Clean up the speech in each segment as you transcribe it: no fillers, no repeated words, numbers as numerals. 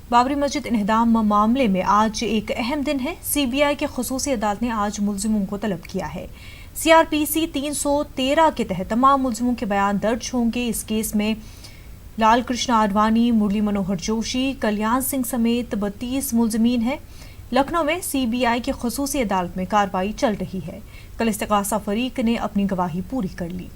बाबरी मस्जिद इन्हदाम मामले में आज एक अहम दिन है। सीबीआई के खुसूसी अदालत ने आज मुलजिमों को तलब किया है। सीआरपीसी 313 के तहत तमाम मुलजिमों के बयान दर्ज होंगे। इस केस में लाल कृष्ण आडवाणी, मुरली मनोहर जोशी, कल्याण सिंह समेत 32 मुलजिमीन हैं। लखनऊ में सीबीआई की खुसूसी अदालत में कार्रवाई चल रही है। कल इस्तिगासा फरीक ने अपनी गवाही पूरी कर ली।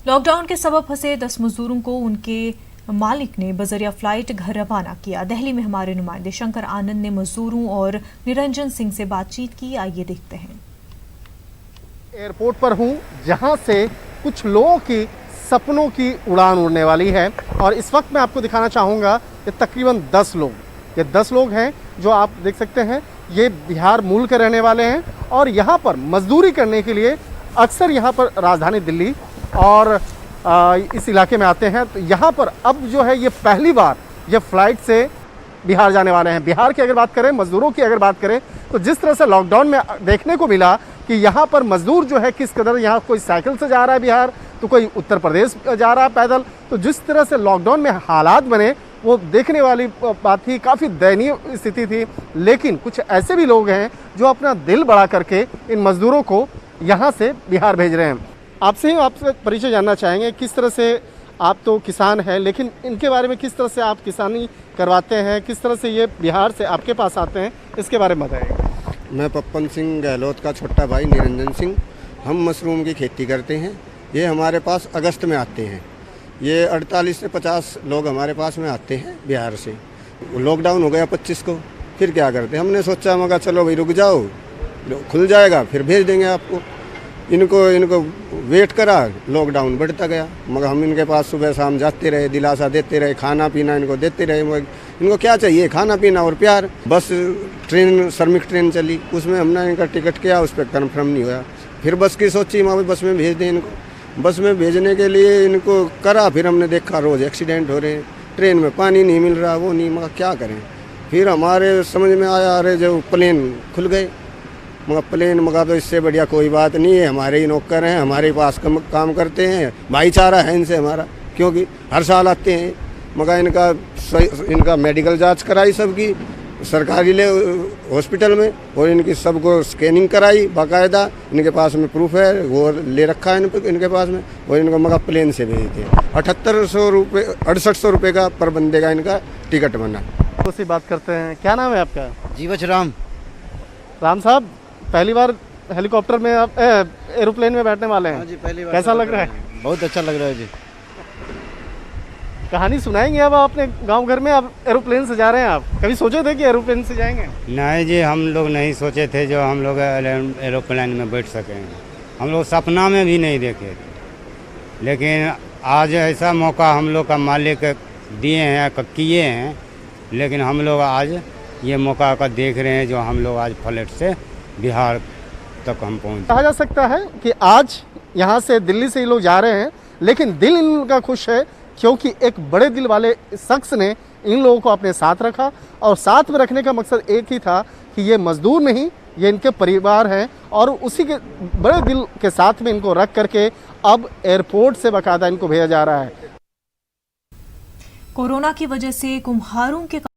लॉकडाउन के सबब फंसे 10 मजदूरों को उनके मालिक ने बजरिया फ्लाइट घर रवाना किया। दिल्ली में हमारे नुमाइंदे शंकर आनंद ने मजदूरों और निरंजन सिंह से बातचीत की। आइए देखते हैं। एयरपोर्ट पर हूं जहां से कुछ लोगों की सपनों की उड़ान उड़ने वाली है और इस वक्त मैं आपको दिखाना चाहूँगा ये तकरीबन 10 लोग हैं जो आप देख सकते हैं। ये बिहार मूल के रहने वाले हैं और यहाँ पर मजदूरी करने के लिए अक्सर यहाँ पर राजधानी दिल्ली और इस इलाके में आते हैं। तो यहाँ पर अब जो है ये पहली बार ये फ्लाइट से बिहार जाने वाले हैं। बिहार की अगर बात करें, मजदूरों की अगर बात करें, तो जिस तरह से लॉकडाउन में देखने को मिला कि यहाँ पर मजदूर जो है किस कदर, यहाँ कोई साइकिल से जा रहा है बिहार, तो कोई उत्तर प्रदेश जा रहा है पैदल। तो जिस तरह से लॉकडाउन में हालात बने वो देखने वाली बात थी, काफ़ी दयनीय स्थिति थी। लेकिन कुछ ऐसे भी लोग हैं जो अपना दिल बड़ा करके इन मजदूरों को यहाँ से बिहार भेज रहे हैं। आपसे परिचय जानना चाहेंगे, किस तरह से आप तो किसान हैं, लेकिन इनके बारे में किस तरह से आप किसानी करवाते हैं, किस तरह से ये बिहार से आपके पास आते हैं, इसके बारे में बताइए। मैं पप्पन सिंह गहलोत का छोटा भाई निरंजन सिंह। हम मशरूम की खेती करते हैं। ये हमारे पास अगस्त में आते हैं। ये 48 से 50 लोग हमारे पास में आते हैं बिहार से। लॉकडाउन हो गया 25 को, फिर क्या करते, हमने सोचा मगर चलो भाई रुक जाओ, खुल जाएगा फिर भेज देंगे आपको। इनको वेट करा, लॉकडाउन बढ़ता गया, मगर हम इनके पास सुबह शाम जाते रहे, दिलासा देते रहे, खाना पीना इनको देते रहे। इनको क्या चाहिए, खाना पीना और प्यार। बस ट्रेन, श्रमिक ट्रेन चली, उसमें हमने इनका टिकट किया, उस पर कन्फर्म नहीं हुआ। फिर बस की सोची मैं बस में भेज दें इनको। बस में भेजने के लिए इनको करा, फिर हमने देखा रोज़ एक्सीडेंट हो रहे हैं, ट्रेन में पानी नहीं मिल रहा, वो नहीं, मगर क्या करें। फिर हमारे समझ में आया, अरे जो प्लेन खुल गए, मगर प्लेन मगर तो इससे बढ़िया कोई बात नहीं है। हमारे ही नौकर हैं, हमारे पास काम करते हैं, भाईचारा है इनसे हमारा, क्योंकि हर साल आते हैं। मगर इनका मेडिकल जांच कराई सबकी सरकारी हॉस्पिटल में, और इनकी सबको स्कैनिंग कराई बाकायदा। इनके पास में प्रूफ है, वो ले रखा है इनके पास में। और इनको मगर प्लेन से भेजे थे। 6800 रुपये का पर बंदे का इनका टिकट बना। उसी बात करते हैं, क्या नाम है आपका? जीवच राम। राम साहब, पहली बार हेलीकॉप्टर में आप एरोप्लेन में बैठने वाले हैं? हाँ जी, पहली बार। कैसा लग रहा है? बहुत अच्छा लग रहा है जी। कहानी सुनाएंगे अब अपने गांव घर में, आप एरोप्लेन से जा रहे हैं। आप कभी सोचे थे कि एरोप्लेन से जाएंगे? नहीं जी, हम लोग नहीं सोचे थे जो हम लोग एरोप्लेन में बैठ सकेंगे। हम लोग सपना में भी नहीं देखे थे, लेकिन आज ऐसा मौका हम लोग का मालिक दिए हैं, किए हैं। लेकिन हम लोग आज ये मौका का देख रहे हैं, जो हम लोग आज फ्लाइट से बिहार तक हम पहुँच। कहा जा सकता है कि आज यहाँ से दिल्ली से ये लोग जा रहे हैं, लेकिन दिल इनका खुश है क्योंकि एक बड़े दिल वाले शख्स ने इन लोगों को अपने साथ रखा। और साथ में रखने का मकसद एक ही था कि ये मजदूर नहीं, ये इनके परिवार हैं, और उसी के बड़े दिल के साथ में इनको रख करके अब एयरपोर्ट से बाकायदा इनको भेजा जा रहा है। कोरोना की वजह से कुम्हारों के